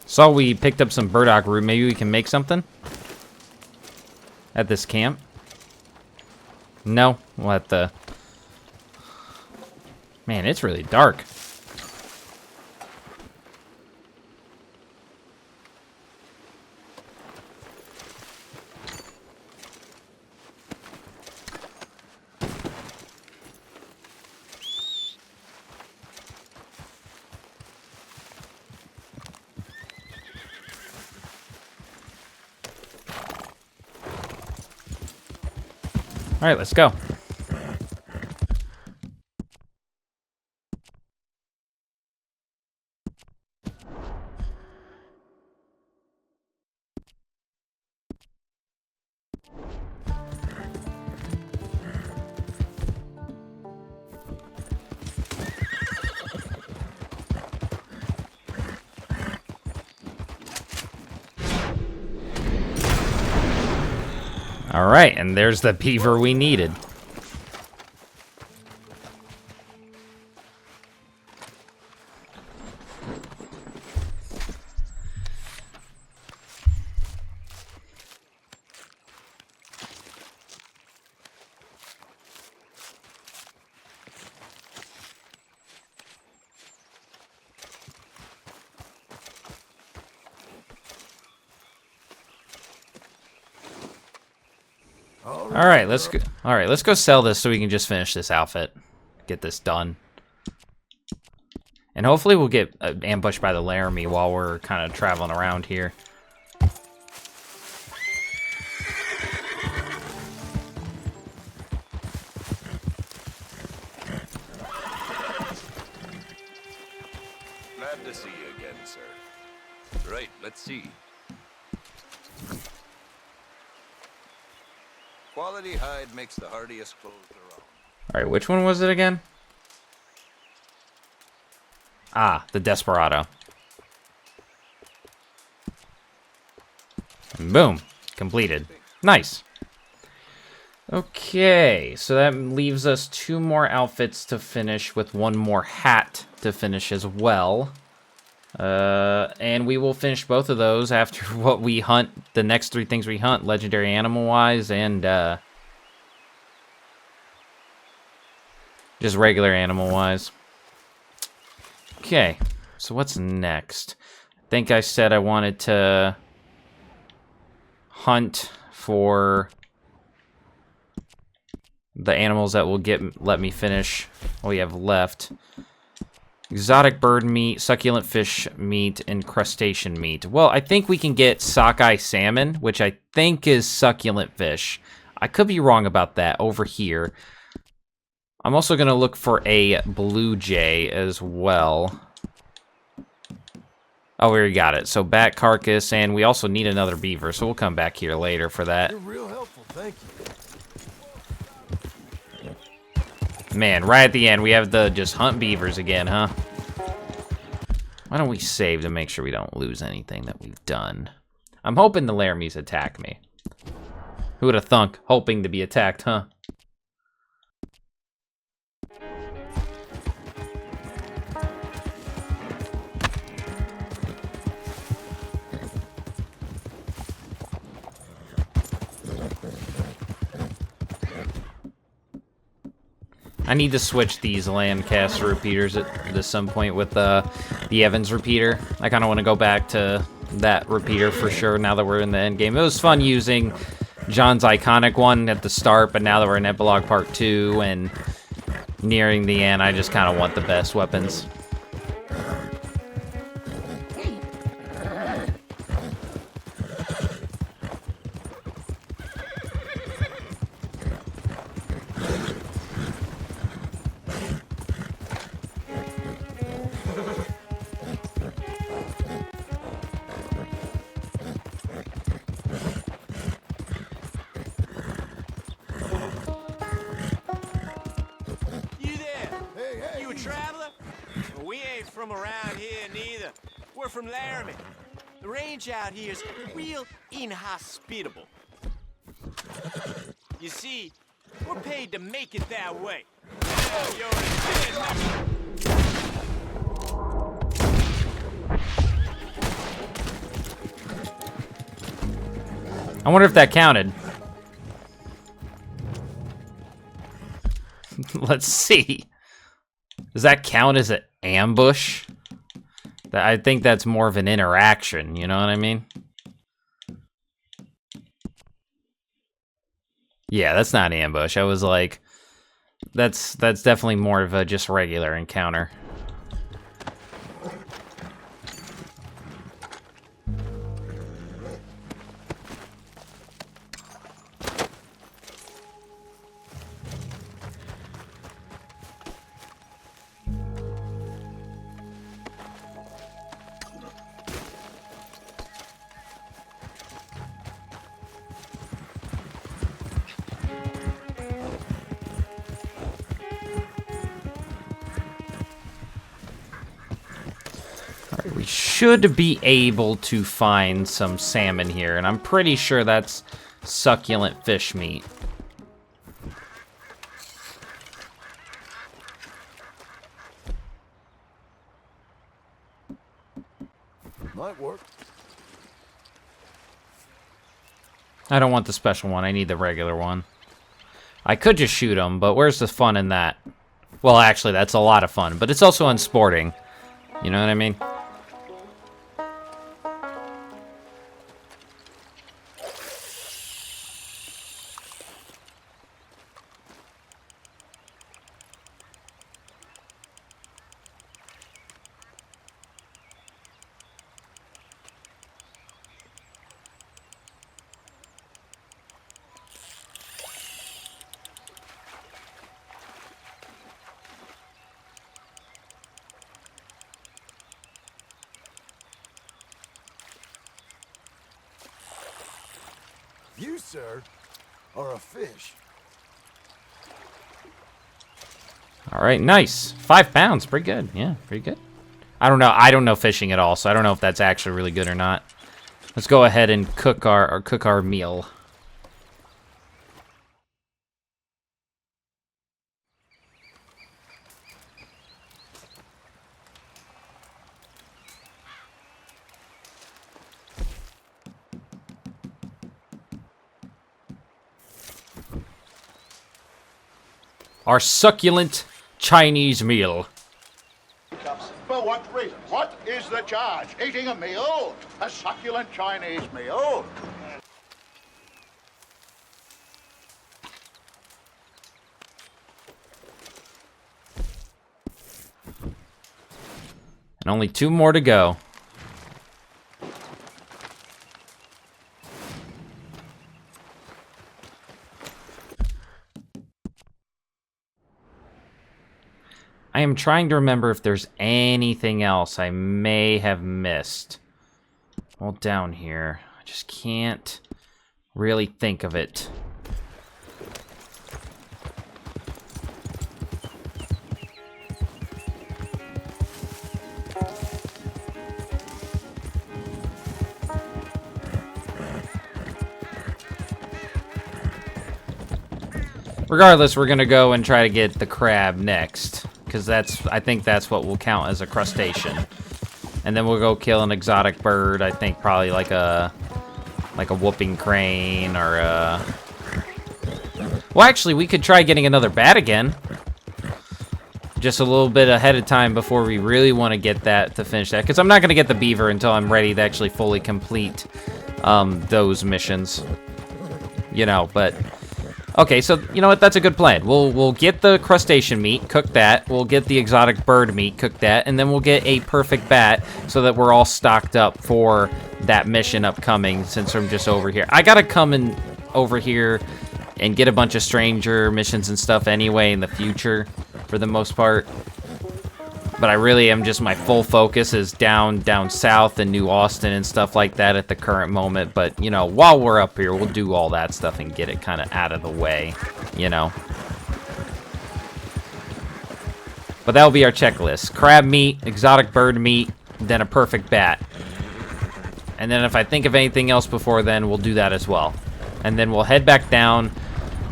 Saw we picked up some burdock root. Maybe we can make something at this camp. No, we'll have to... Man, it's really dark. All right, let's go. All right, and there's the beaver we needed. All right, let's go. All right, let's go sell this so we can just finish this outfit, get this done, and hopefully we'll get ambushed by the Laramie while we're kind of traveling around here. Glad to see you again, sir. Right, let's see. Quality hide makes the hardiest clothes around. All right, which one was it again? Ah, the Desperado. And boom, completed. Nice. Okay, so that leaves us 2 more outfits to finish with 1 more hat to finish as well. And we will finish both of those after what we hunt, the next 3 things we hunt, legendary animal-wise, and just regular animal-wise. Okay, so what's next? I think I said I wanted to hunt for the animals that will let me finish what we have left. Exotic bird meat, succulent fish meat, and crustacean meat. Well, I think we can get sockeye salmon, which I think is succulent fish. I could be wrong about that over here. I'm also going to look for a blue jay as well. Oh, we already got it. So bat carcass, and we also need another beaver, so we'll come back here later for that. You're real helpful, thank you. Man, right at the end, we have to just hunt beavers again, huh? Why don't we save to make sure we don't lose anything that we've done? I'm hoping the Laramies attack me. Who would have thunk? Hoping to be attacked, huh? I need to switch these Lancaster repeaters at some point with the Evans repeater. I kind of want to go back to that repeater for sure now that we're in the end game. It was fun using John's iconic one at the start, but now that we're in Epilogue Part 2 and nearing the end, I just kind of want the best weapons. From around here neither. We're from Laramie. The range out here is real inhospitable. You see, we're paid to make it that way. Now you're in I wonder if that counted. Let's see. Does that count as an ambush? I think that's more of an interaction, you know what I mean? Yeah, that's not an ambush. I was like, that's definitely more of a just regular encounter. We should be able to find some salmon here, and I'm pretty sure that's succulent fish meat. Might work. I don't want the special one. I need the regular one. I could just shoot them, but where's the fun in that? Well, actually, that's a lot of fun, but it's also unsporting. You know what I mean? You, sir, are a fish. All right, nice. 5 pounds, pretty good. Yeah, pretty good. I don't know. I don't know fishing at all, so I don't know if that's actually really good or not. Let's go ahead and cook our meal. Our succulent Chinese meal. For what reason? What is the charge? Eating a meal? A succulent Chinese meal? And only 2 more to go. I am trying to remember if there's anything else I may have missed. Well, down here. I just can't really think of it. Regardless, we're gonna go and try to get the crab next. Because I think that's what will count as a crustacean. And then we'll go kill an exotic bird. I think probably like a whooping crane or a... Well, actually, we could try getting another bat again. Just a little bit ahead of time before we really want to get that to finish that. Because I'm not going to get the beaver until I'm ready to actually fully complete those missions. You know, but... Okay, so, you know what, that's a good plan. We'll get the crustacean meat, cook that. We'll get the exotic bird meat, cook that. And then we'll get a perfect bat so that we're all stocked up for that mission upcoming since I'm just over here. I gotta come in over here and get a bunch of stranger missions and stuff anyway in the future, for the most part. But I really am just, my full focus is down south in New Austin and stuff like that at the current moment. But, you know, while we're up here, we'll do all that stuff and get it kind of out of the way, you know. But that'll be our checklist. Crab meat, exotic bird meat, then a perfect bat. And then if I think of anything else before then, we'll do that as well. And then we'll head back down,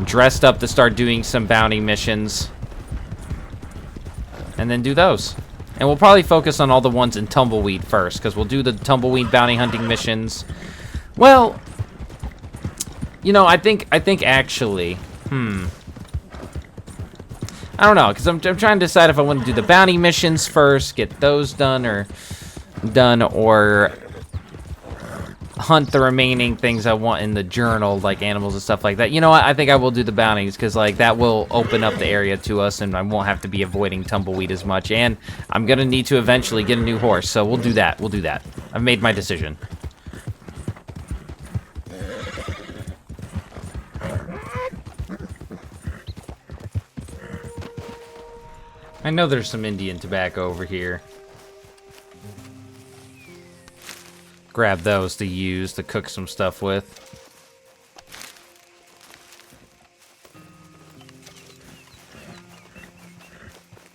dressed up to start doing some bounty missions. And then do those. And we'll probably focus on all the ones in Tumbleweed first, because we'll do the Tumbleweed bounty hunting missions. Well, You know, I think actually, I don't know, because I'm trying to decide if I want to do the bounty missions first, get those done, or hunt the remaining things I want in the journal, like animals and stuff like that. You know what? I think I will do the bounties, because like that will open up the area to us, and I won't have to be avoiding tumbleweed as much. And I'm gonna need to eventually get a new horse, so we'll do that. We'll do that. I've made my decision. I know there's some Indian tobacco over here. Grab those to use to cook some stuff with.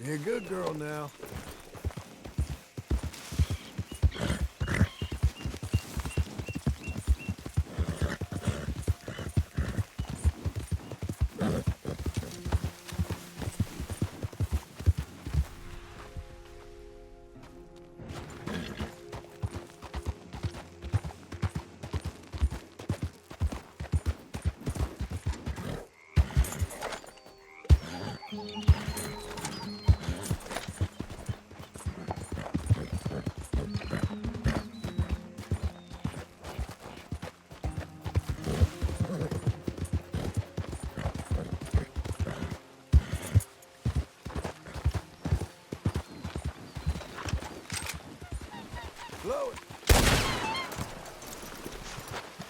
You're a good girl now.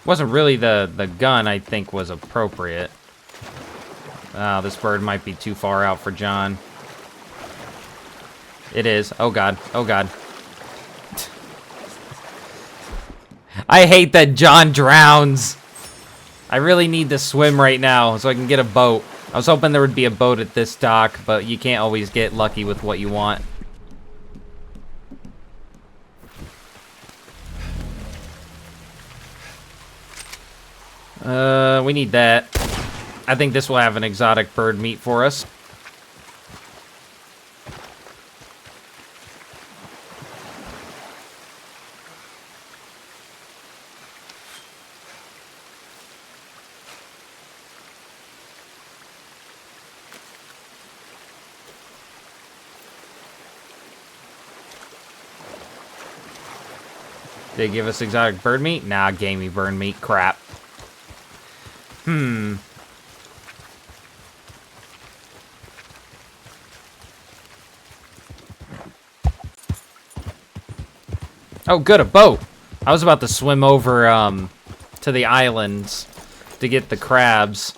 Wasn't really the gun I think was appropriate. This bird might be too far out for John. It is. Oh god. Oh god. I hate that John drowns. I really need to swim right now so I can get a boat. I was hoping there would be a boat at this dock, but you can't always get lucky with what you want. We need that. I think this will have an exotic bird meat for us. They give us exotic bird meat? Nah, gamey bird meat. Crap. Oh, good, a boat. I was about to swim over to the islands to get the crabs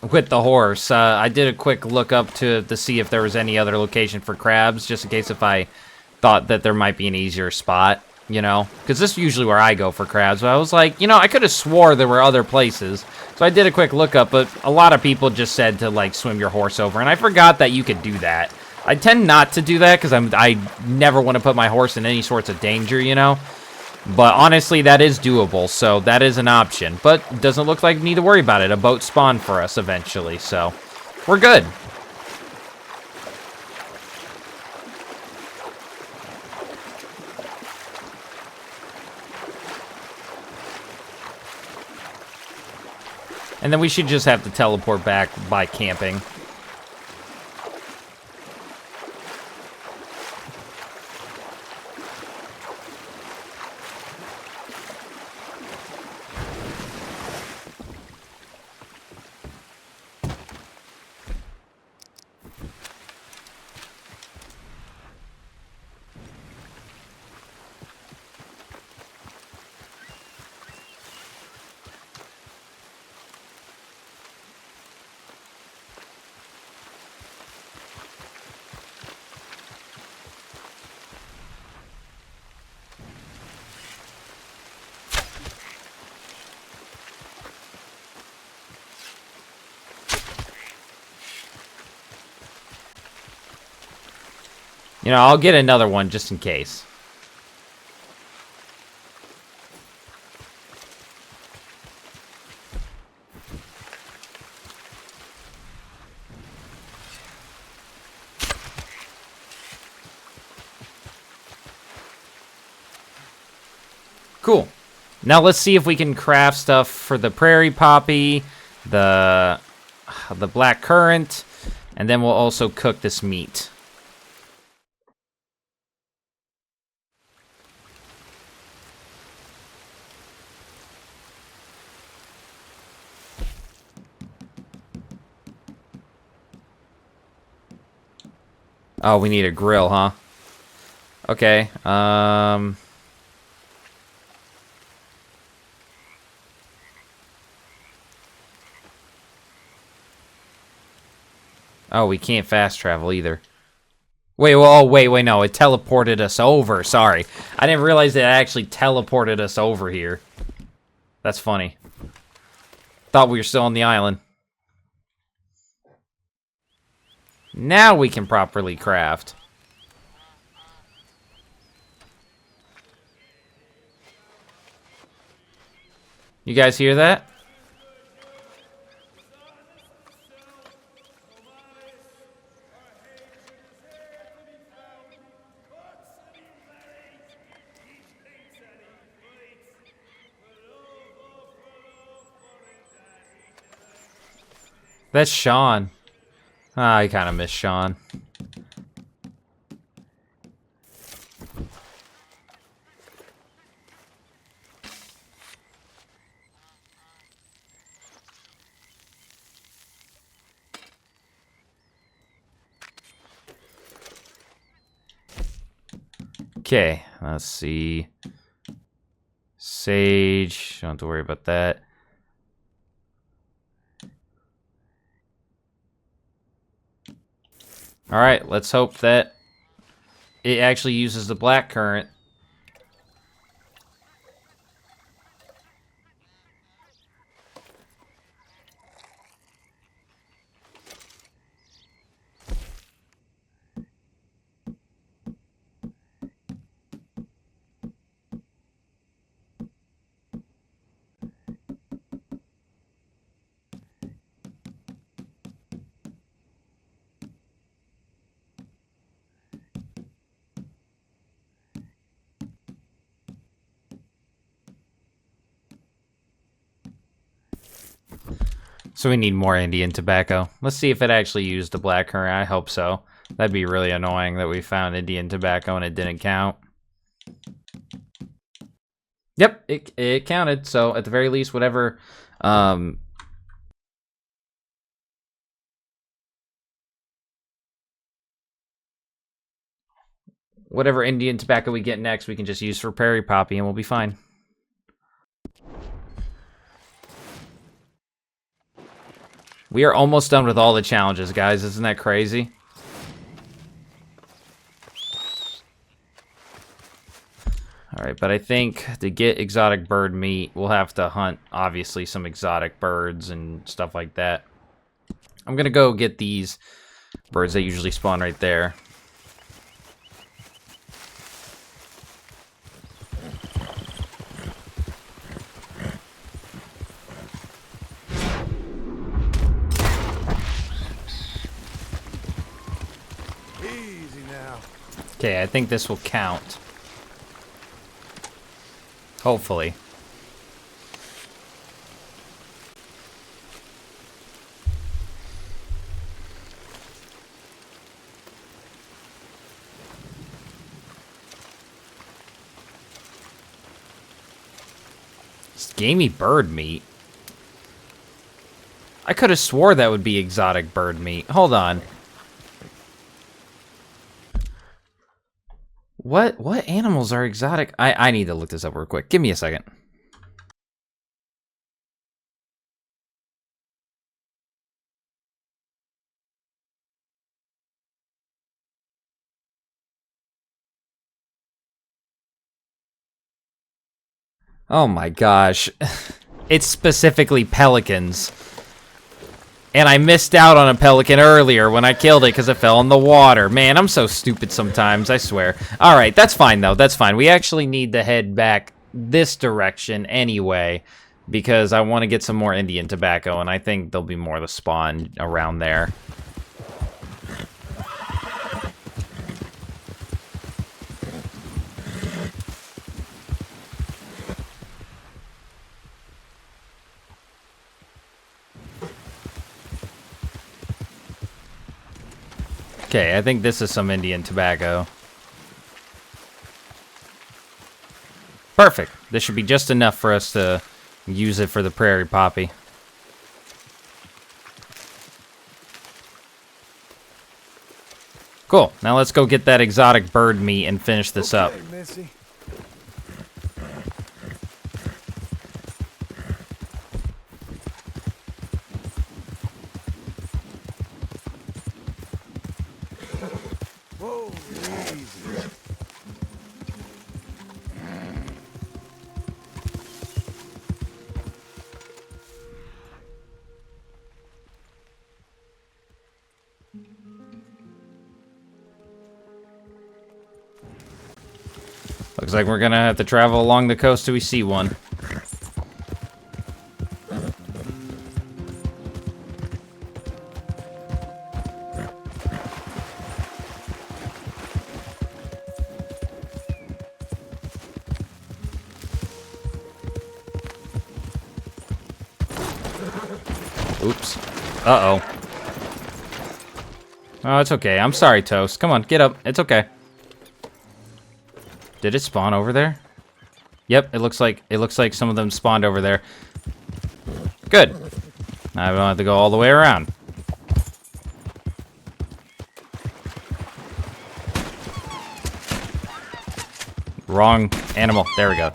with the horse. I did a quick look up to see if there was any other location for crabs, just in case if I thought that there might be an easier spot, you know? Because this is usually where I go for crabs, but I was like, you know, I could have swore there were other places. So I did a quick look up, but a lot of people just said to, like, swim your horse over, and I forgot that you could do that. I tend not to do that because I never want to put my horse in any sorts of danger, you know? But honestly, that is doable, so that is an option. But it doesn't look like we need to worry about it. A boat spawned for us eventually, so we're good. And then we should just have to teleport back by camping. You know, I'll get another one just in case. Cool. Now let's see if we can craft stuff for the prairie poppy, the black currant, and then we'll also cook this meat. Oh, we need a grill, huh? Okay, oh, we can't fast travel either. Wait, well, oh, wait, no, it teleported us over, sorry. I didn't realize it actually teleported us over here. That's funny. Thought we were still on the island. Now we can properly craft. You guys hear that? That's Sean. Ah, I kind of miss Sean. Okay, let's see. Sage, don't have to worry about that. Alright, let's hope that it actually uses the black currant. So we need more Indian tobacco. Let's see if it actually used the black currant. I hope so. That'd be really annoying that we found Indian tobacco and it didn't count. Yep, it counted. So at the very least, whatever whatever Indian tobacco we get next, we can just use for prairie poppy and we'll be fine. We are almost done with all the challenges, guys. Isn't that crazy? Alright, but I think to get exotic bird meat, we'll have to hunt, obviously, some exotic birds and stuff like that. I'm gonna go get these birds that usually spawn right there. Easy now. Okay, I think this will count. Hopefully. It's gamey bird meat. I could have swore that would be exotic bird meat. Hold on. What animals are exotic? I need to look this up real quick. Give me a second. Oh my gosh. It's specifically pelicans. And I missed out on a pelican earlier when I killed it because it fell in the water. Man, I'm so stupid sometimes, I swear. Alright, that's fine though, that's fine. We actually need to head back this direction anyway, because I want to get some more Indian tobacco, and I think there'll be more to spawn around there. Okay, I think this is some Indian tobacco. Perfect. This should be just enough for us to use it for the prairie poppy. Cool. Now let's go get that exotic bird meat and finish this up. Okay, Missy. Whoa, easy. Looks like we're gonna have to travel along the coast till we see one. Oops. Uh-oh. Oh, it's okay. I'm sorry, Toast. Come on, get up. It's okay. Did it spawn over there? Yep, it looks like some of them spawned over there. Good. I don't have to go all the way around. Wrong animal. There we go.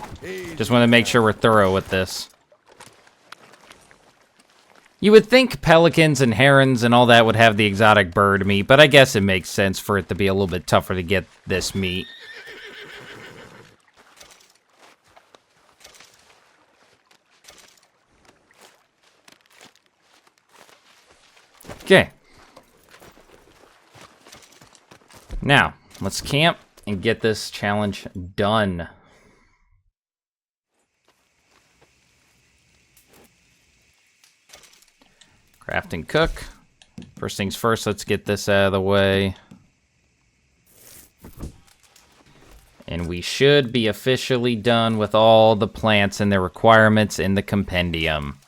Just want to make sure we're thorough with this. You would think pelicans and herons and all that would have the exotic bird meat, but I guess it makes sense for it to be a little bit tougher to get this meat. Okay. Now, let's camp and get this challenge done. Craft and cook. First things first, let's get this out of the way. And we should be officially done with all the plants and their requirements in the compendium.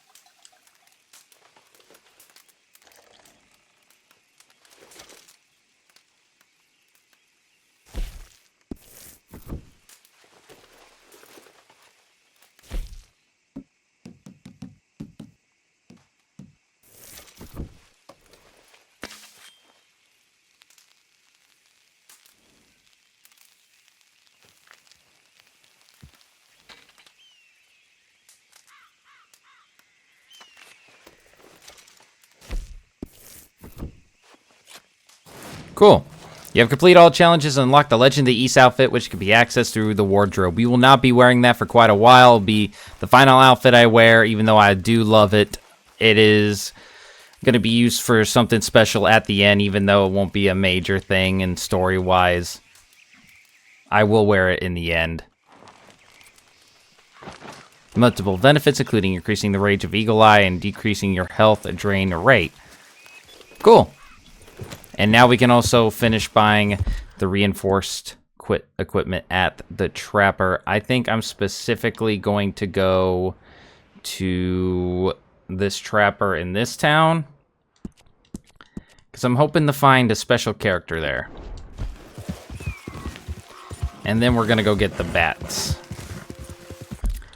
Cool. You have completed all challenges and unlocked the Legend of the East outfit, which can be accessed through the wardrobe. We will not be wearing that for quite a while. It'll be the final outfit I wear, even though I do love it. It is going to be used for something special at the end, even though it won't be a major thing and story-wise. I will wear it in the end. Multiple benefits, including increasing the range of Eagle Eye and decreasing your health drain rate. Cool. And now we can also finish buying the reinforced equipment at the Trapper. I think I'm specifically going to go to this Trapper in this town, because I'm hoping to find a special character there. And then we're going to go get the bats.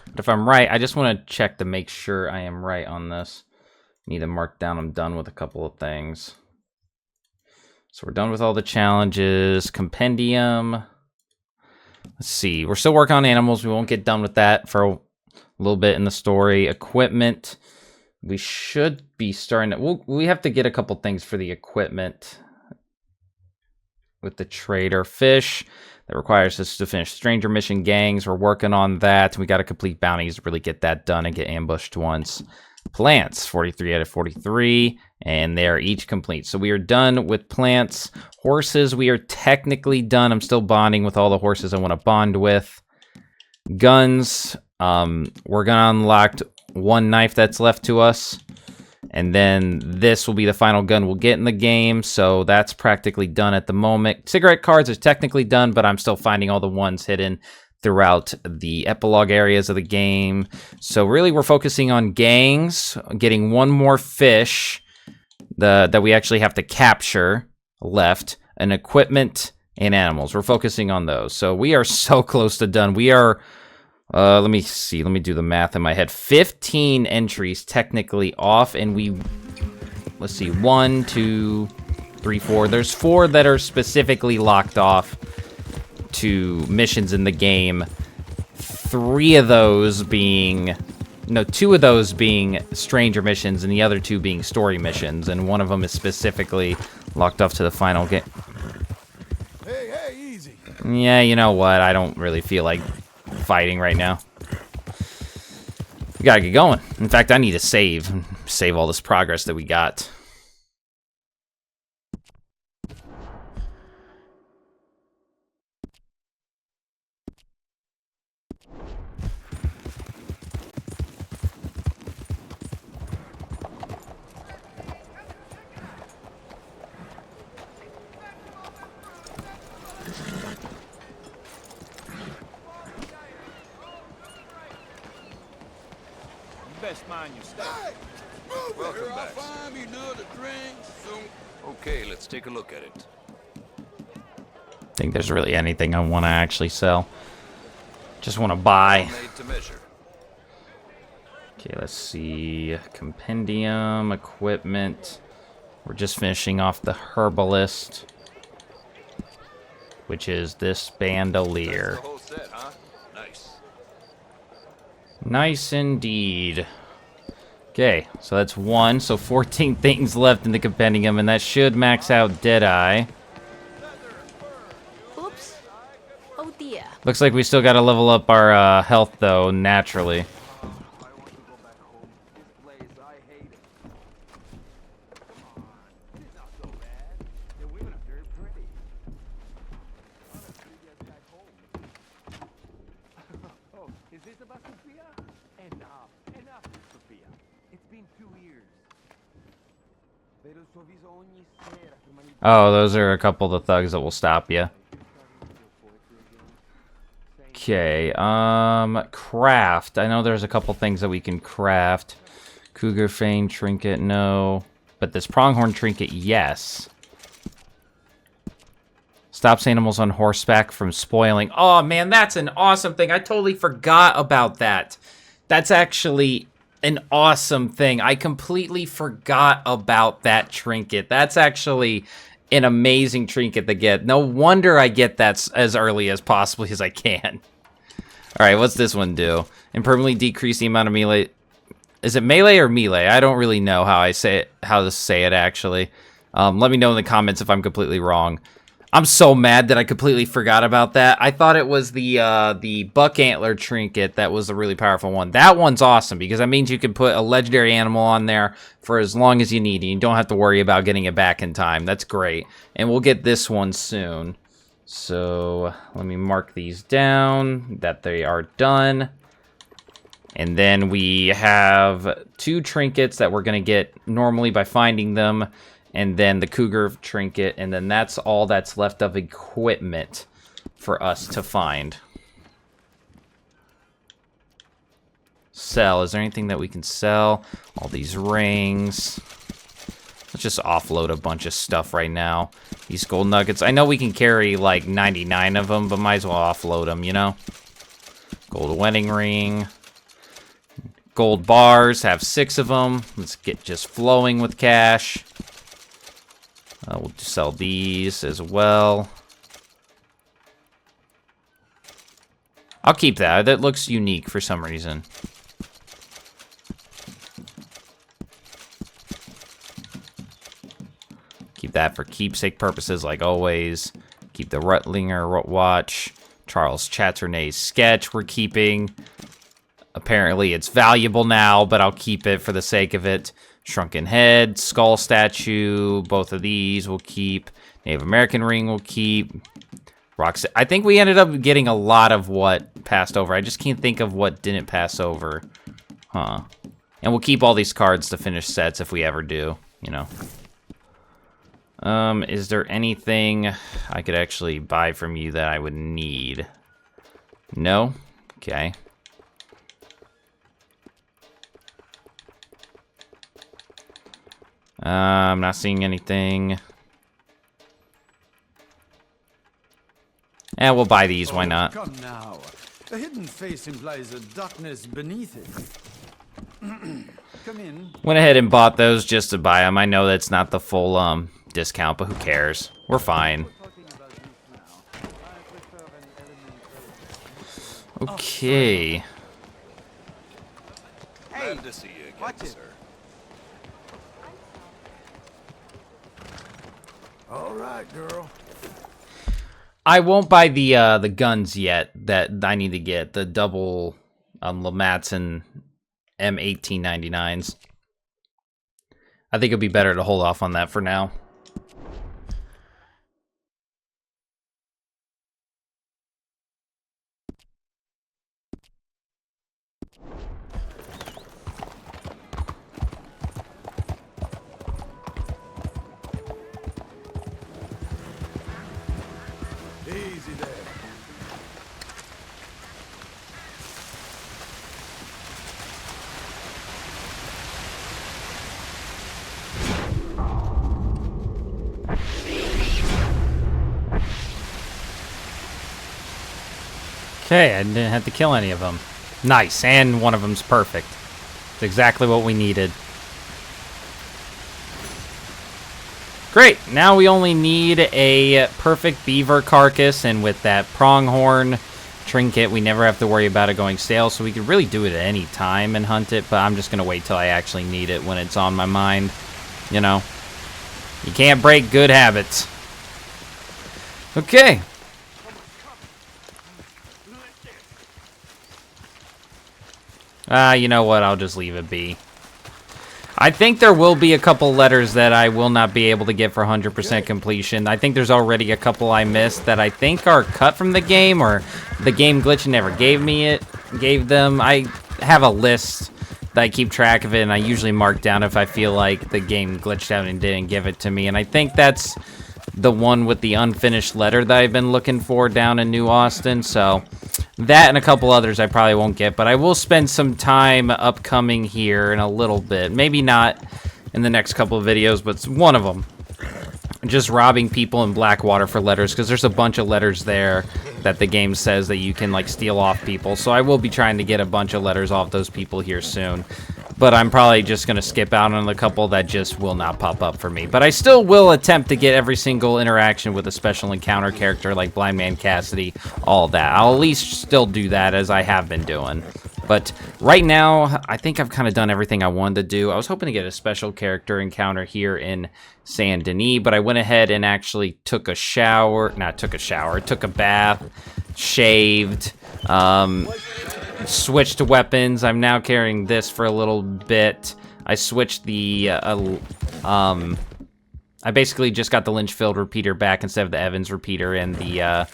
But if I'm right, I just want to check to make sure I am right on this. Need to mark down I'm done with a couple of things. So we're done with all the challenges. Compendium. Let's see. We're still working on animals. We won't get done with that for a little bit in the story. Equipment. We should be starting to... we have to get a couple things for the equipment. With the trader. Fish. That requires us to finish Stranger Mission gangs. We're working on that. We got to complete bounties to really get that done and get ambushed once. Plants, 43 out of 43, and they are each complete. So we are done with plants. Horses, we are technically done. I'm still bonding with all the horses I want to bond with. Guns, we're going to unlock one knife that's left to us. And then this will be the final gun we'll get in the game. So that's practically done at the moment. Cigarette cards are technically done, but I'm still finding all the ones hidden throughout the epilogue areas of the game. So really we're focusing on gangs, getting one more fish that we actually have to capture left. and equipment and animals. We're focusing on those. So we are so close to done. We are, let me see. Let me do the math in my head. 15 entries technically off, and let's see, 1, 2, 3, 4. There's 4 that are specifically locked off to missions in the game. 2 of those being stranger missions, and the other 2 being story missions, and one of them is specifically locked off to the final game. Hey, easy. Yeah, you know what? I don't really feel like fighting right now. We gotta get going. In fact, I need to save all this progress that we got. Best mind your step. Hey, move it. Welcome back, sir. Find me another drink soon. Okay, let's take a look at it. I think there's really anything I want to actually sell. Just want to buy. Made to measure. Okay, let's see. Compendium, equipment. We're just finishing off the herbalist, which is this bandolier. That's the whole set, huh? Nice. Nice indeed. Okay, so that's 1. So 14 things left in the compendium, and that should max out Deadeye. Oops. Oh dear. Looks like we still got to level up our health, though, naturally. Oh, those are a couple of the thugs that will stop you. Okay, craft. I know there's a couple things that we can craft. Cougar Fang trinket, no. But this pronghorn trinket, yes. Stops animals on horseback from spoiling. Oh, man, that's an awesome thing. I totally forgot about that. That's actually an awesome thing. I completely forgot about that trinket. That's actually an amazing trinket to get. No wonder I get that as early as possibly as I can. All right, what's this one do? Impermanently decrease the amount of melee. Is it melee or melee? I don't really know how to say it actually. Let me know in the comments if I'm completely wrong. I'm so mad that I completely forgot about that. I thought it was the buck antler trinket that was a really powerful one. That one's awesome because that means you can put a legendary animal on there for as long as you need, and you don't have to worry about getting it back in time. That's great. And we'll get this one soon. So let me mark these down that they are done. And then we have 2 trinkets that we're going to get normally by finding them. And then the cougar trinket, and then that's all that's left of equipment for us to find. Sell. Is there anything that we can sell? All these rings. Let's just offload a bunch of stuff right now. These gold nuggets. I know we can carry like 99 of them, but might as well offload them, you know? Gold wedding ring. Gold bars. Have 6 of them. Let's get just flowing with cash. We'll sell these as well. I'll keep that. That looks unique for some reason. Keep that for keepsake purposes, like always. Keep the Rutlinger watch. Charles Chaternay's sketch we're keeping. Apparently it's valuable now, but I'll keep it for the sake of it. Shrunken head, skull statue, both of these we'll keep. Native American ring we'll keep. Rocks. I think we ended up getting a lot of what passed over. I just can't think of what didn't pass over. Huh. And we'll keep all these cards to finish sets if we ever do, you know. Is there anything I could actually buy from you that I would need? No? Okay. I'm not seeing anything. we'll buy these. Why not? Come now. A hidden face implies a darkness beneath it. Come in. Went ahead and bought those just to buy them. I know that's not the full discount, but who cares? We're fine. Okay. Glad to see you again, watch it. sir. All right, girl. I won't buy the guns yet that I need to get. The double Lamats and M1899s. I think it'd be better to hold off on that for now. Easy there. Okay, I didn't have to kill any of them. Nice, and one of them's perfect. It's exactly what we needed. Great, now we only need a perfect beaver carcass, and with that pronghorn trinket, we never have to worry about it going stale, so we could really do it at any time and hunt it, but I'm just going to wait till I actually need it when it's on my mind. You know, you can't break good habits. Okay. You know what? I'll just leave it be. I think there will be a couple letters that I will not be able to get for 100% completion. I think there's already a couple I missed that I think are cut from the game, or the game glitch never gave them. I have a list that I keep track of it, and I usually mark down if I feel like the game glitched out and didn't give it to me. And I think that's the one with the unfinished letter that I've been looking for down in New Austin. So that and a couple others I probably won't get, but I will spend some time upcoming here in a little bit. Maybe not in the next couple of videos, but it's one of them. Just robbing people in Blackwater for letters, because there's a bunch of letters there that the game says that you can like steal off people. So I will be trying to get a bunch of letters off those people here soon. But I'm probably just going to skip out on the couple that just will not pop up for me. But I still will attempt to get every single interaction with a special encounter character like Blind Man Cassidy, all that. I'll at least still do that as I have been doing. But right now, I think I've kind of done everything I wanted to do. I was hoping to get a special character encounter here in Saint Denis, but I went ahead and actually took a shower. Not took a shower, took a bath, shaved, switched to weapons. I'm now carrying this for a little bit. I switched the, I basically just got the Lynchfield repeater back instead of the Evans repeater and the,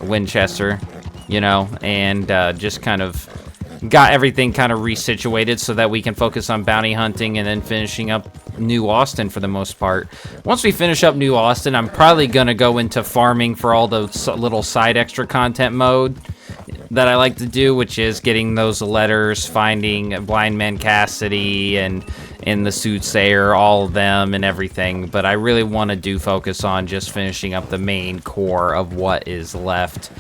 Winchester, you know, and, just kind of got everything kind of resituated so that we can focus on bounty hunting and then finishing up New Austin for the most part. Once we finish up New Austin, I'm probably going to go into farming for all those little side extra content mode that I like to do, which is getting those letters, finding Blind Man Cassidy and the Soothsayer, all of them and everything. But I really want to focus on just finishing up the main core of what is left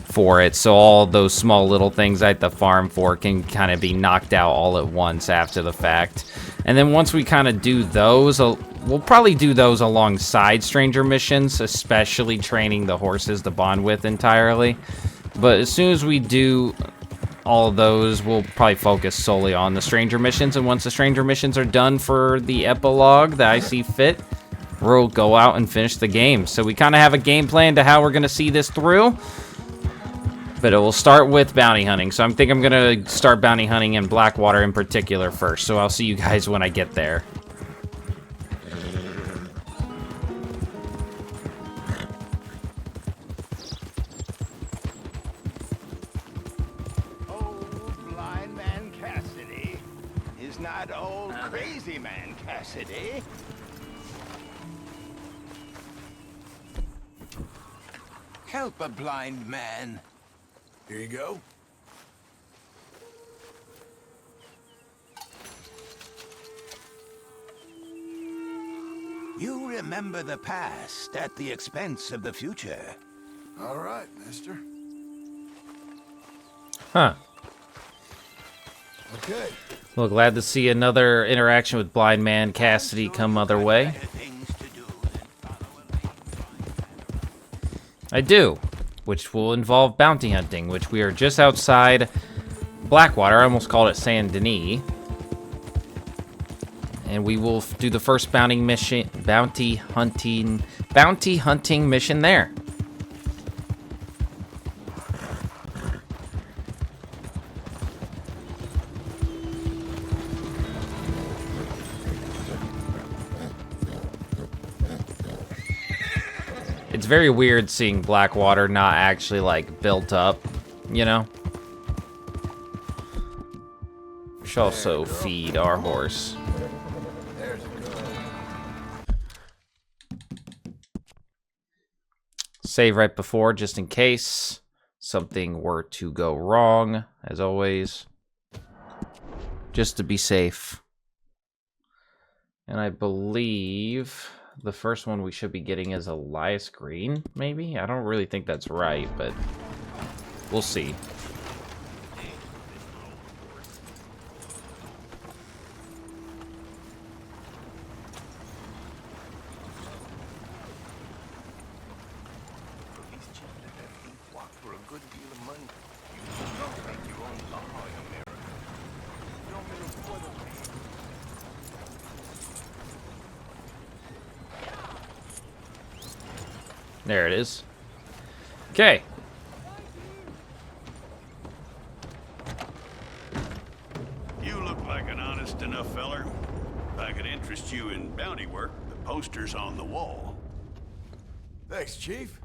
for it, so all those small little things I have to farm for can kind of be knocked out all at once after the fact. And then once we kind of do those, we'll probably do those alongside stranger missions, especially training the horses to bond with entirely. But as soon as we do all of those, we'll probably focus solely on the stranger missions, and once the stranger missions are done for the epilogue that I see fit, we'll go out and finish the game. So we kind of have a game plan to how we're going to see this through. But it will start with bounty hunting. So I think I'm going to start bounty hunting in Blackwater in particular first. So I'll see you guys when I get there. Old Blind Man Cassidy is not old Crazy Man Cassidy. Help a blind man. Here you go. You remember the past at the expense of the future. All right, mister. Huh. Okay. Well, glad to see another interaction with Blind Man Cassidy come other way. I do, which will involve bounty hunting, which we are just outside Blackwater. I almost called it Saint Denis. And we will do the first bounty hunting mission there. It's very weird seeing Blackwater not actually, like, built up, you know? We should also feed our horse. There's a girl. Save right before, just in case something were to go wrong, as always. Just to be safe. And I believe the first one we should be getting is Elias Green, maybe? I don't really think that's right, but we'll see. There it is. Okay. You look like an honest enough feller. If I could interest you in bounty work, the poster's on the wall. Thanks, Chief.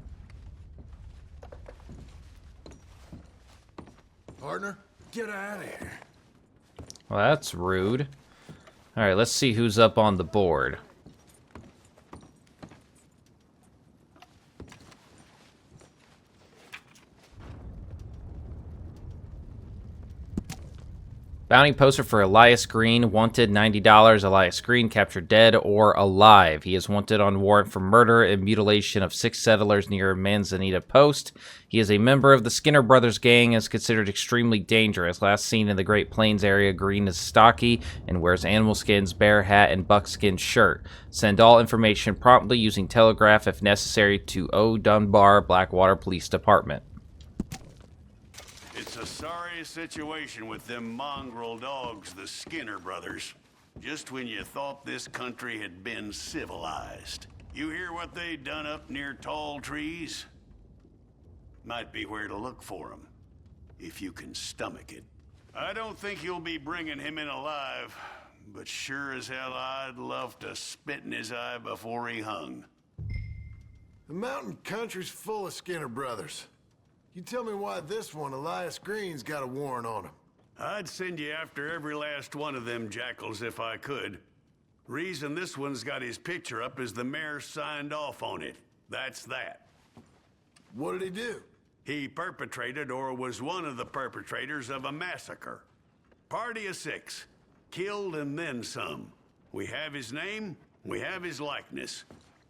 Partner, get out of here. Well, that's rude. All right, let's see who's up on the board. Bounty poster for Elias Green, wanted $90. Elias Green captured dead or alive. He is wanted on warrant for murder and mutilation of 6 settlers near Manzanita Post. He is a member of the Skinner Brothers gang and is considered extremely dangerous. Last seen in the Great Plains area, Green is stocky and wears animal skins, bear hat, and buckskin shirt. Send all information promptly using telegraph if necessary to O. Dunbar, Blackwater Police Department. It's a sorry situation with them mongrel dogs, the Skinner brothers. Just when you thought this country had been civilized. You hear what they done up near Tall Trees? Might be where to look for them, if you can stomach it. I don't think you'll be bringing him in alive, but sure as hell I'd love to spit in his eye before he hung. The mountain country's full of Skinner brothers. You tell me why this one, Elias Green's got a warrant on him. I'd send you after every last one of them jackals if I could. Reason this one's got his picture up is the mayor signed off on it. That's that. What did he do? He perpetrated or was one of the perpetrators of a massacre. Party of 6. Killed and then some. We have his name, we have his likeness.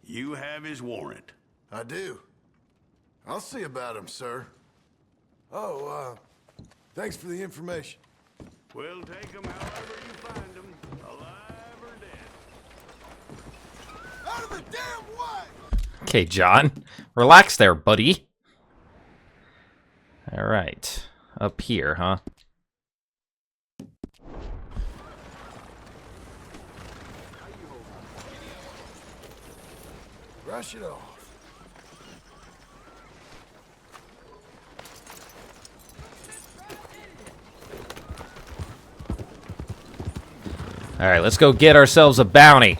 You have his warrant. I do. I'll see about him, sir. Oh, thanks for the information. We'll take him however you find him, alive or dead. Out of the damn way! Okay, John. Relax there, buddy. All right. Up here, huh? Brush it off. All right, let's go get ourselves a bounty.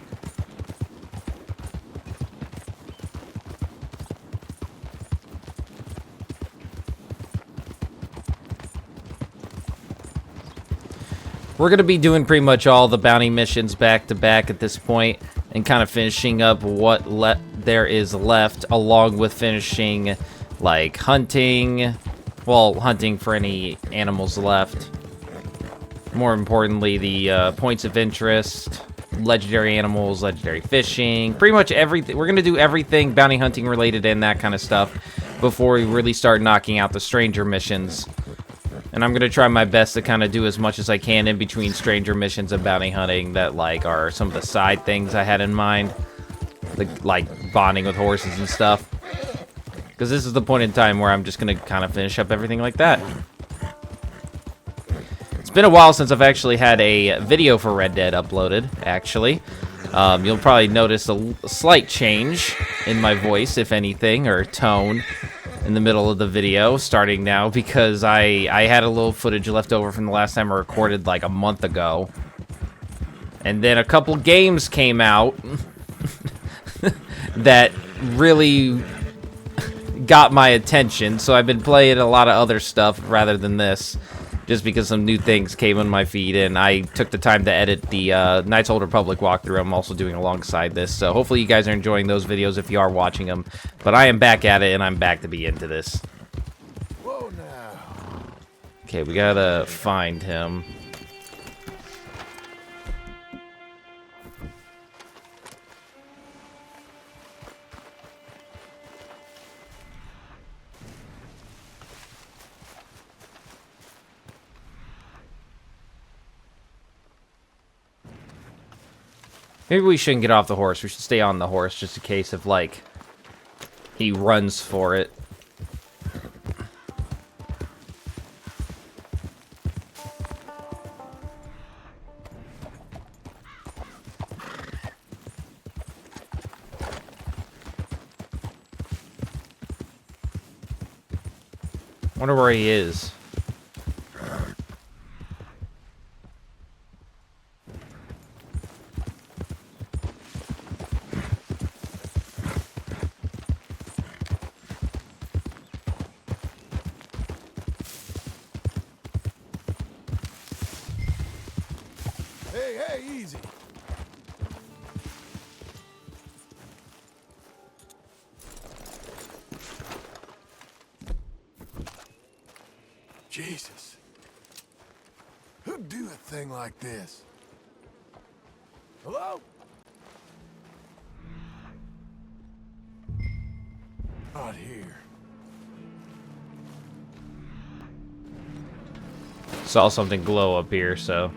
We're going to be doing pretty much all the bounty missions back to back at this point and kind of finishing up what there is left, along with finishing, like, hunting. Well, hunting for any animals left. More importantly, the points of interest, legendary animals, legendary fishing, pretty much everything. We're going to do everything bounty hunting related and that kind of stuff before we really start knocking out the stranger missions. And I'm going to try my best to kind of do as much as I can in between stranger missions and bounty hunting that, like, are some of the side things I had in mind. Like, bonding with horses and stuff. Because this is the point in time where I'm just going to kind of finish up everything like that. It's been a while since I've actually had a video for Red Dead uploaded, actually. You'll probably notice a slight change in my voice, if anything, or tone in the middle of the video, starting now, because I had a little footage left over from the last time I recorded, like, a month ago. And then a couple games came out that really got my attention, so I've been playing a lot of other stuff rather than this, just because some new things came on my feed, and I took the time to edit the Knights of the Old Republic walkthrough I'm also doing alongside this, so hopefully you guys are enjoying those videos if you are watching them. But I am back at it, and I'm back to be into this. Whoa now. Okay, we gotta find him. Maybe we shouldn't get off the horse. We should stay on the horse just in case if, like, he runs for it. Wonder where he is. Hey, easy. Jesus. Who'd do a thing like this? Hello? Not here. Saw something glow up here, so.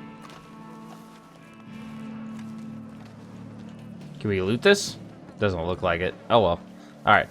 Can we loot this? Doesn't look like it. Oh well. Alright.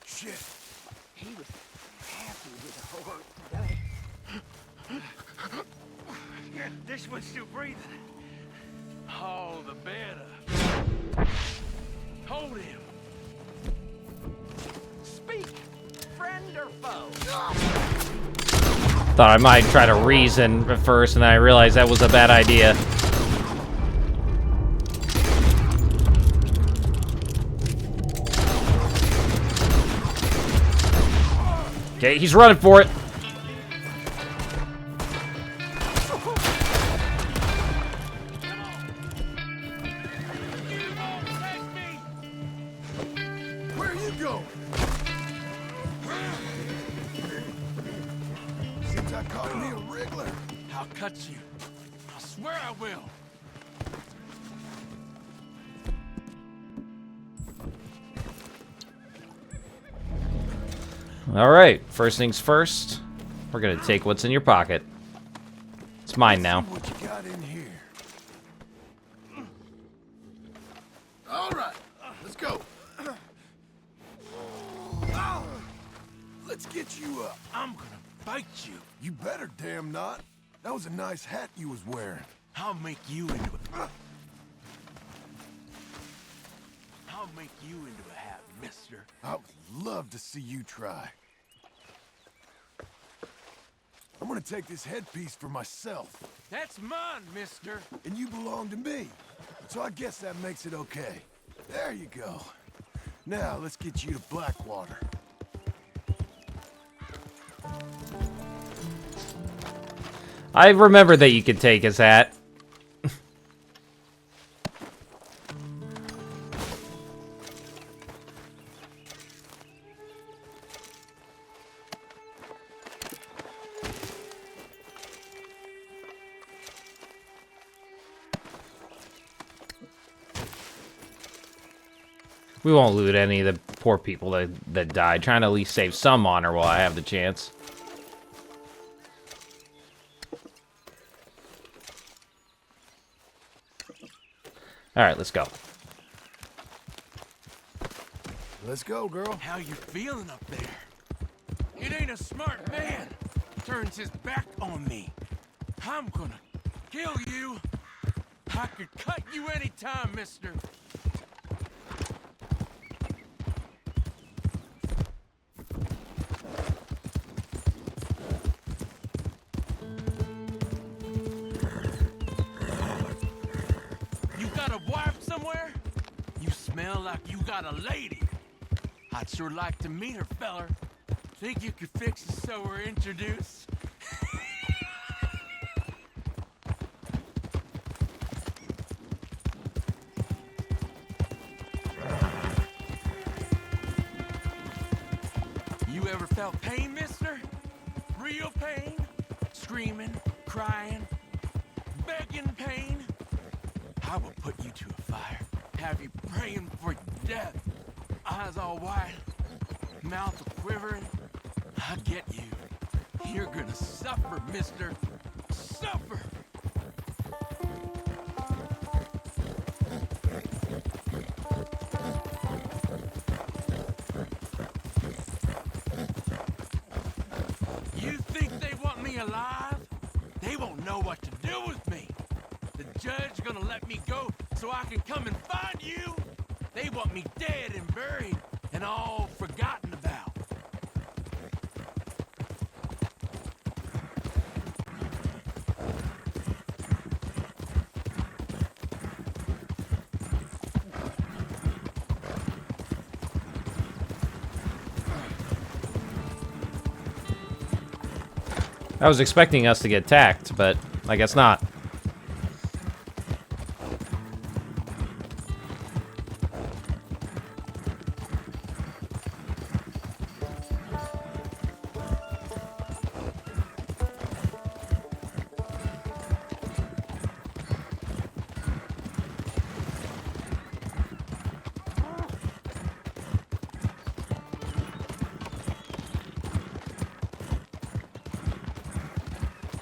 Shit. He was happy with the horse today. This one's still breathing. All the better. Hold him. Speak, friend or foe? Thought I might try to reason at first, and then I realized that was a bad idea. Okay, he's running for it. Where are you going? Seems I caught me a wriggler. I'll cut you. I swear I will. Alright, first things first. We're gonna take what's in your pocket. It's mine now. See what you got in here. All right, let's go. you up. I'm gonna bite you. You better damn not. That was a nice hat you was wearing. I'll make you into a... I'll make you into a hat, mister. I would love to see you try. I'm gonna take this headpiece for myself. That's mine, mister. And you belong to me. So I guess that makes it okay. There you go. Now, let's get you to Blackwater. I remember that you could take his hat. We won't loot any of the poor people that died. Trying to at least save some honor while I have the chance. Alright, let's go. Let's go, girl. How you feeling up there? It ain't a smart man. Turns his back on me. I'm gonna kill you. I could cut you anytime, mister. You got a wife somewhere? You smell like you got a lady. I'd sure like to meet her, feller. Think you could fix it so we're introduced? You ever felt pain, mister? Real pain? Screaming, crying, begging pain? I will put you to a fire. Have you praying for death. Eyes all wide, mouth quivering. I get you. You're gonna suffer, mister. Suffer! You think they want me alive? They won't know what to do with me. The judge gonna let me go so I can come and find you? They want me dead and buried and all forgotten about. I was expecting us to get attacked, but I guess not.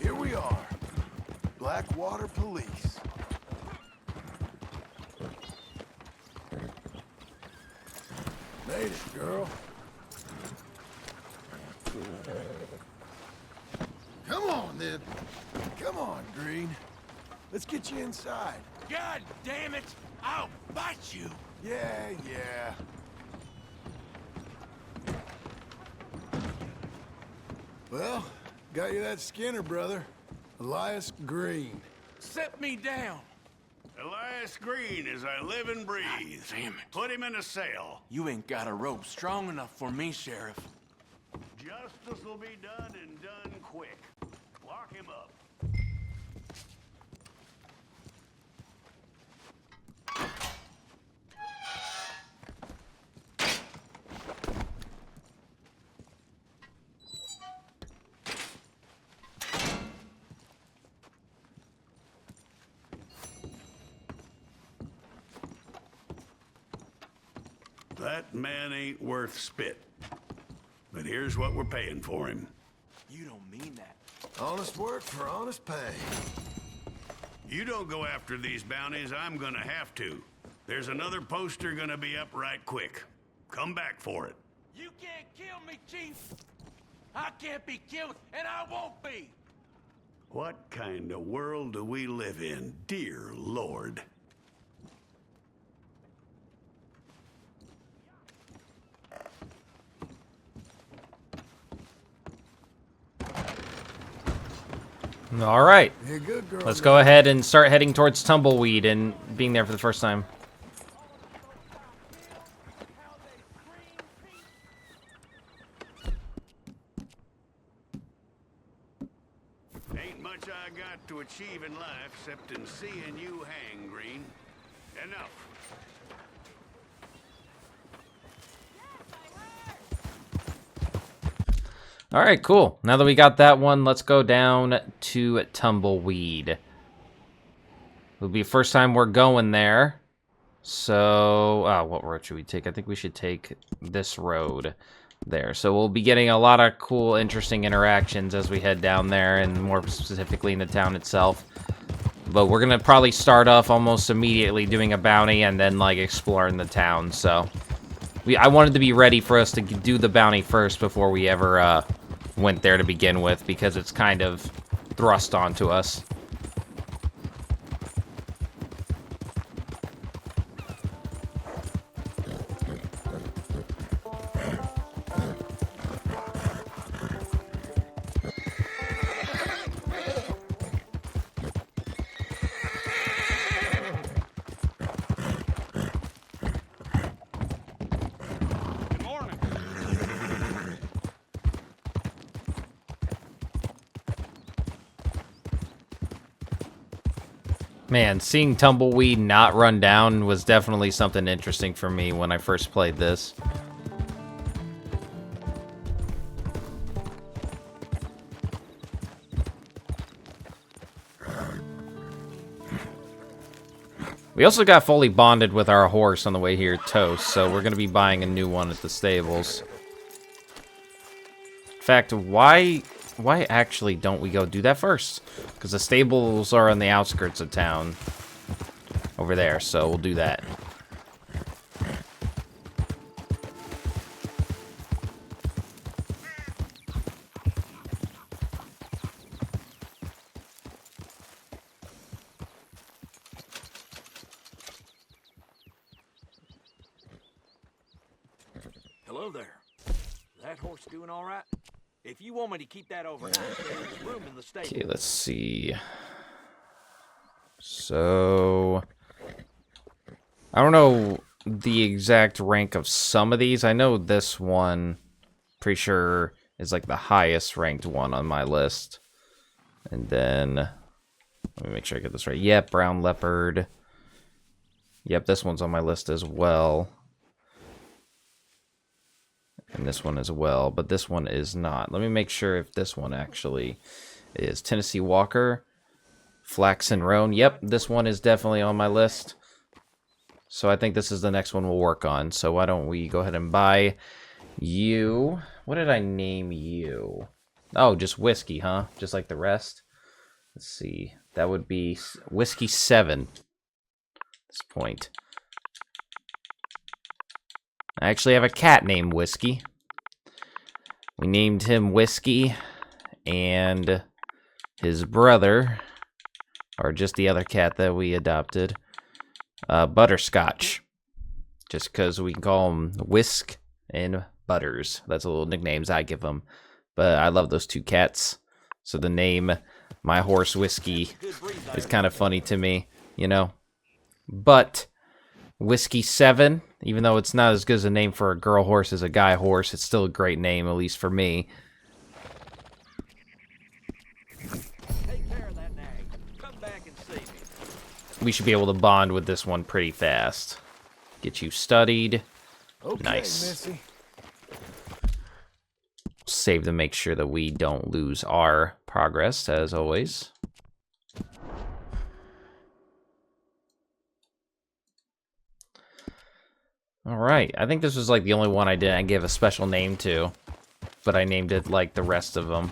Here we are. Blackwater Police. Made it, girl. Come on, then. Come on, Green. Let's get you inside. God damn it! I'll bite you! Yeah. Well, got you that Skinner, brother. Elias Green. Set me down! Elias Green as I live and breathe. God damn it. Put him in a cell. You ain't got a rope strong enough for me, Sheriff. Justice will be done and done quick. Lock him up. That man ain't worth spit. But here's what we're paying for him. You don't mean that. Honest work for honest pay. You don't go after these bounties, I'm gonna have to. There's another poster gonna be up right quick. Come back for it. You can't kill me, Chief! I can't be killed, and I won't be! What kind of world do we live in, dear Lord? All right. Yeah, good girl. Let's go ahead and start heading towards Tumbleweed and being there for the first time. Ain't much I got to achieve in life except in seeing you hang, Green. Enough. All right, cool. Now that we got that one, let's go down to Tumbleweed. It'll be the first time we're going there. So, what road should we take? I think we should take this road there. So we'll be getting a lot of cool, interesting interactions as we head down there, and more specifically in the town itself. But we're going to probably start off almost immediately doing a bounty and then, like, exploring the town. So I wanted to be ready for us to do the bounty first before we ever went there to begin with, because it's kind of thrust onto us. Man, seeing Tumbleweed not run down was definitely something interesting for me when I first played this. We also got fully bonded with our horse on the way here, Toast, so we're going to be buying a new one at the stables. In fact, why actually don't we go do that first? Because the stables are on the outskirts of town over there, so we'll do that. Hello there. Is that horse doing all right? If you want me to keep that overnight, there's room in the stable. Okay, let's see. So, I don't know the exact rank of some of these. I know this one, pretty sure, is like the highest ranked one on my list. And then, let me make sure I get this right. Yep, brown leopard. Yep, this one's on my list as well. And this one as well, but this one is not. Let me make sure if this one actually is. Tennessee Walker, Flaxen Roan. Yep, this one is definitely on my list. So I think this is the next one we'll work on. So why don't we go ahead and buy you. What did I name you? Oh, just Whiskey, huh? Just like the rest. Let's see. That would be Whiskey 7 at this point. I actually have a cat named Whiskey. We named him Whiskey, and his brother, or just the other cat that we adopted, Butterscotch. Just because we can call him Whisk and Butters. That's the little nicknames I give them. But I love those two cats. So the name, my horse Whiskey, is kind of funny to me, you know. But Whiskey 7, even though it's not as good as a name for a girl horse as a guy horse, it's still a great name, at least for me. Take care of that nag. Come back and see me. We should be able to bond with this one pretty fast. Get you studied. Okay, Nice. Missy. Save to make sure that we don't lose our progress, as always. Alright, I think this was like the only one I didn't give a special name to, but I named it like the rest of them.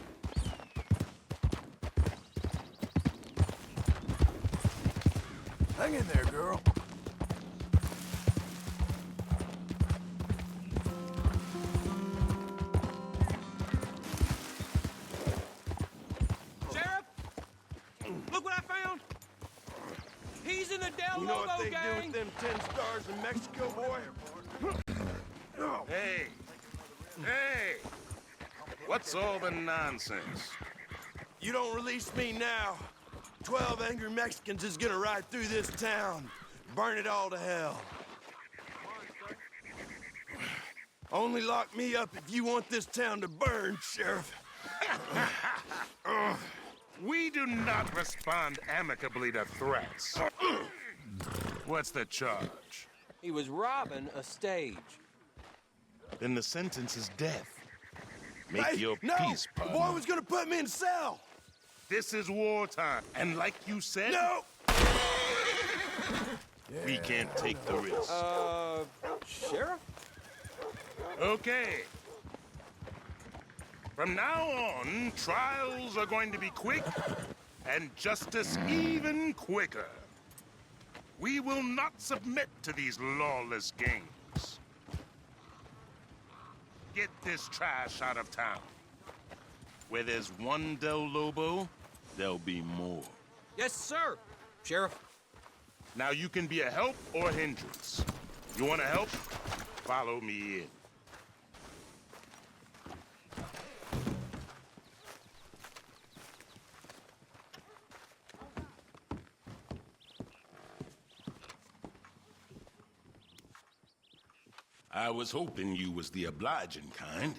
Hang in there, girl. Del You know what Lobo they do gang. with them 10 stars in Mexico, boy? Hey! Hey! What's all the nonsense? You don't release me now, 12 angry Mexicans is gonna ride through this town, burn it all to hell. Only lock me up if you want this town to burn, Sheriff. We do not respond amicably to threats. What's the charge? He was robbing a stage. Then the sentence is death. Make your no, peace, the partner. boy was gonna put me in cell. This is wartime, and like you said, No! we can't take the risk. Sheriff? Okay. From now on, trials are going to be quick, and justice even quicker. We will not submit to these lawless games. Get this trash out of town. Where there's one Del Lobo, there'll be more. Yes, sir. Sheriff. Now you can be a help or a hindrance. You want to help? Follow me in. I was hoping you was the obliging kind.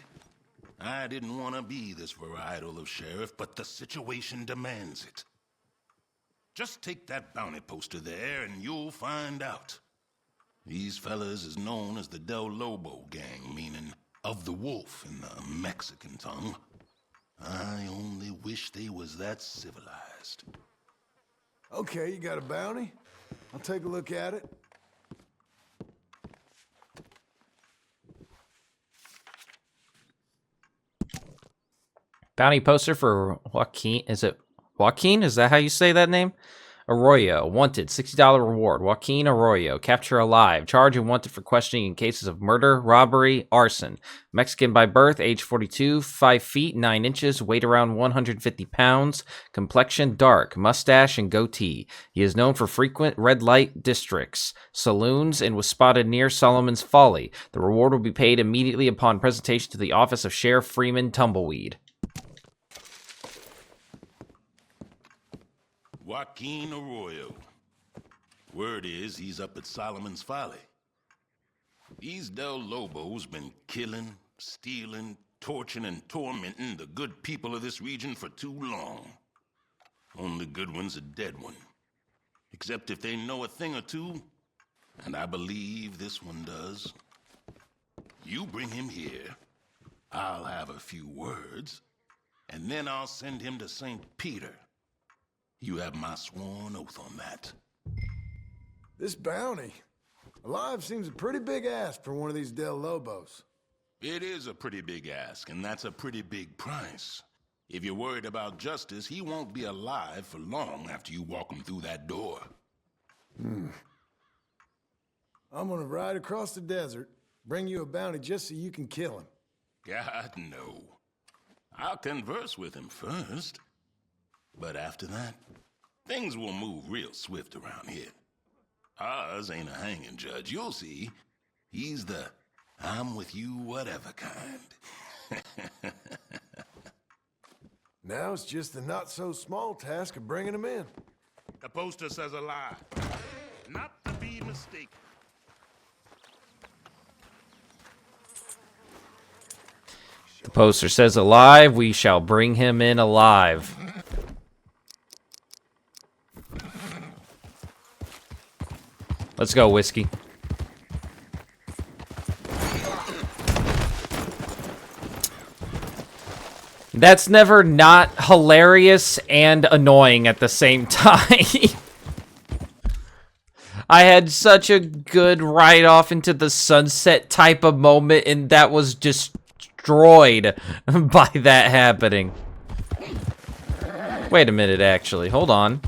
I didn't want to be this varietal of sheriff, but the situation demands it. Just take that bounty poster there and you'll find out. These fellas is known as the Del Lobo gang, meaning of the wolf in the Mexican tongue. I only wish they was that civilized. Okay, you got a bounty? I'll take a look at it. Bounty poster for Joaquin. Is it Joaquin? Is that how you say that name? Arroyo. Wanted. $60 reward. Joaquin Arroyo. Capture alive. Charged and wanted for questioning in cases of murder, robbery, arson. Mexican by birth. Age 42. 5 feet 9 inches. Weight around 150 pounds. Complexion dark. Mustache and goatee. He is known for frequent red light districts, saloons, and was spotted near Solomon's Folly. The reward will be paid immediately upon presentation to the office of Sheriff Freeman Tumbleweed. Joaquin Arroyo. Word is he's up at Solomon's Folly. These Del Lobos been killing, stealing, torturing, and tormenting the good people of this region for too long. Only good one's a dead one. Except if they know a thing or two, and I believe this one does. You bring him here, I'll have a few words, and then I'll send him to St. Peter. You have my sworn oath on that. This bounty. Alive seems a pretty big ask for one of these Del Lobos. It is a pretty big ask, and that's a pretty big price. If you're worried about justice, he won't be alive for long after you walk him through that door. I'm gonna ride across the desert, bring you a bounty just so you can kill him. God, no. I'll converse with him first. But after that, things will move real swift around here. Ours ain't a hanging judge, you'll see. He's the I'm with you whatever kind. Now it's just the not-so-small task of bringing him in. The poster says alive. Not to be mistaken. The poster says alive, we shall bring him in alive. Let's go, Whiskey. That's never not hilarious and annoying at the same time. I had such a good ride off into the sunset type of moment, and that was destroyed by that happening. Wait a minute, actually. Hold on.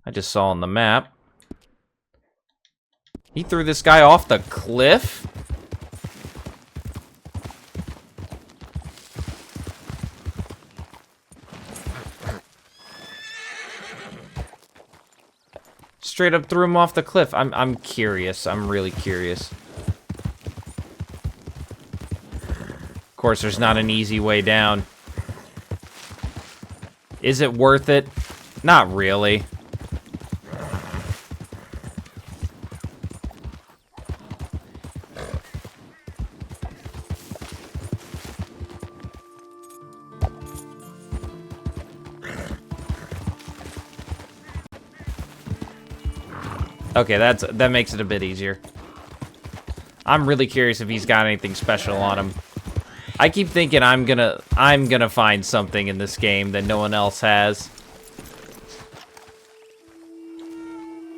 I just saw on the map. He threw this guy off the cliff? straight up threw him off the cliff. I'm curious. I'm really curious. Of course, there's not an easy way down. Is it worth it? Not really. Okay, that makes it a bit easier. I'm really curious if he's got anything special on him. I keep thinking I'm gonna find something in this game that no one else has.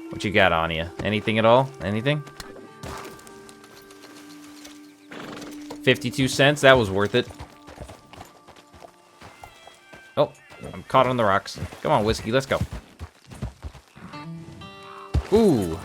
What you got on you? Anything at all? Anything? 52 cents? That was worth it. Oh, I'm caught on the rocks. Come on, Whiskey, let's go. Ooh,